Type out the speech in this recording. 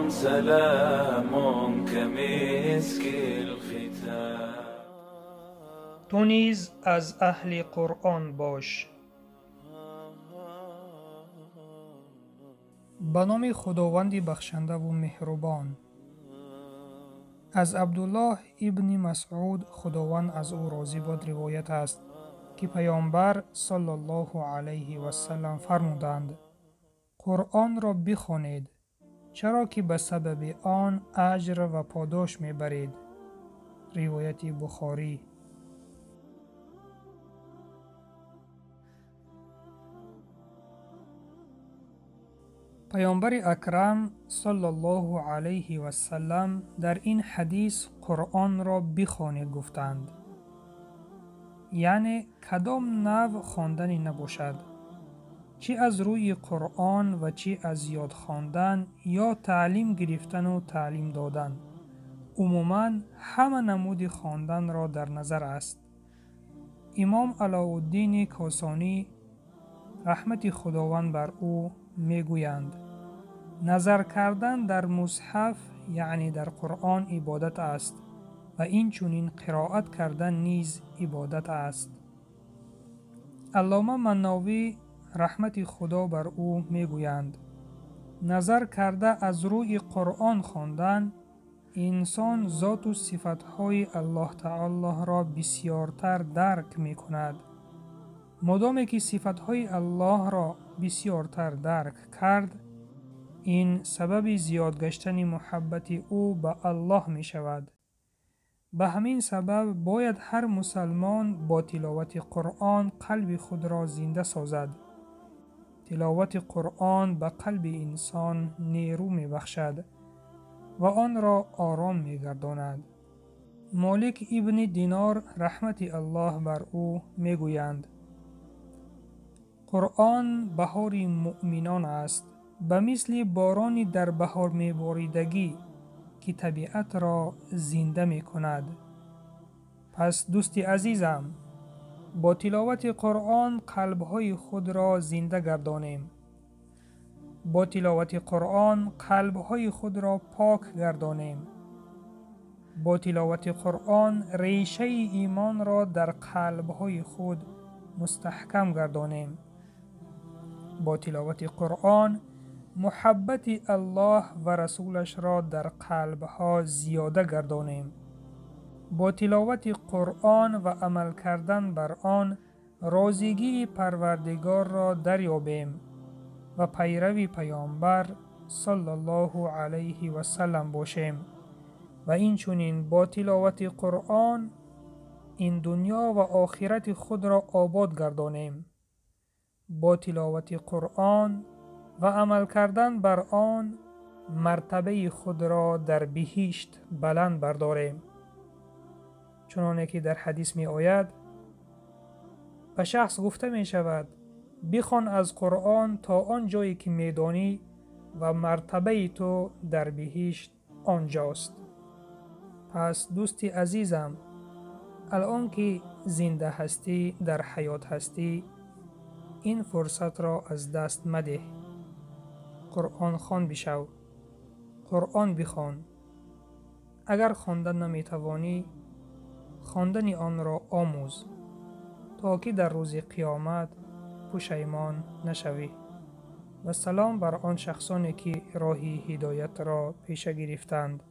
سلام كمسك الختام. تو نیز از اهل قرآن باش. به نام خداوند بخشنده و مهربان. از عبدالله ابن مسعود خداوند از او راضی باد روایت است که پیامبر صلی الله علیه و سلم فرمودند: قرآن را بخوانید، چرا که به سبب آن اجر و پاداش میبرید. روایت بخاری. پیامبر اکرم صلی الله علیه و سلم در این حدیث قرآن را بخوانید گفتند، یعنی کدام نوع خواندنی نباشد، چی از روی قرآن و چی از یاد خواندن یا تعلیم گرفتن و تعلیم دادن. عموماً همه نمود خواندن را در نظر است. امام علاءالدین کاسانی رحمت خداوند بر او میگویند: نظر کردن در مصحف یعنی در قرآن عبادت است و این چنین قرائت کردن نیز عبادت است. علامه مناوی رحمت خدا بر او میگویند: نظر کرده از روی قرآن خواندن، انسان ذات و صفتهای الله تعالی را بسیارتر درک می کند. مادامی که صفتهای الله را بسیارتر درک کرد، این سبب زیاد گشتن محبت او به الله می شود. به همین سبب باید هر مسلمان با تلاوت قرآن قلب خود را زنده سازد. تلاوت قرآن به قلب انسان نیرو می بخشد و آن را آرام می گرداند. مالک ابن دینار رحمت الله بر او می گویند: قرآن بهار مؤمنان است، به مثل بارانی در بهار می باریدگی که طبیعت را زنده می کند. پس دوست عزیزم، با تلاوت قرآن قلبهای خود را زنده گردانیم. با تلاوت قرآن قلبهای خود را پاک گردانیم. با تلاوت قرآن ریشه ایمان را در قلبهای خود مستحکم گردانیم. با تلاوت قرآن محبت الله و رسولش را در قلبها زیاده گردانیم. با تلاوت قرآن و عمل کردن بر آن رازیگی پروردگار را دریابیم و پیرو پیامبر صلی الله علیه و سلم باشیم و این چنین با تلاوت قرآن این دنیا و آخرت خود را آباد گردانیم. با تلاوت قرآن و عمل کردن بر آن مرتبه خود را در بهشت بلند برداریم. چنانه که در حدیث می آید: به شخص گفته می شود بخوان از قرآن تا آن جایی که می دانی و مرتبه تو در بهشت آنجاست. پس دوست عزیزم، الان که زنده هستی، در حیات هستی، این فرصت را از دست مده. قرآن خوان بشو، قرآن بخوان. اگر خواندن نمی توانی، خواندن آن را آموز تا که در روز قیامت پشیمان نشوی. و سلام بر آن شخصانی که راه هدایت را پیش گرفتند.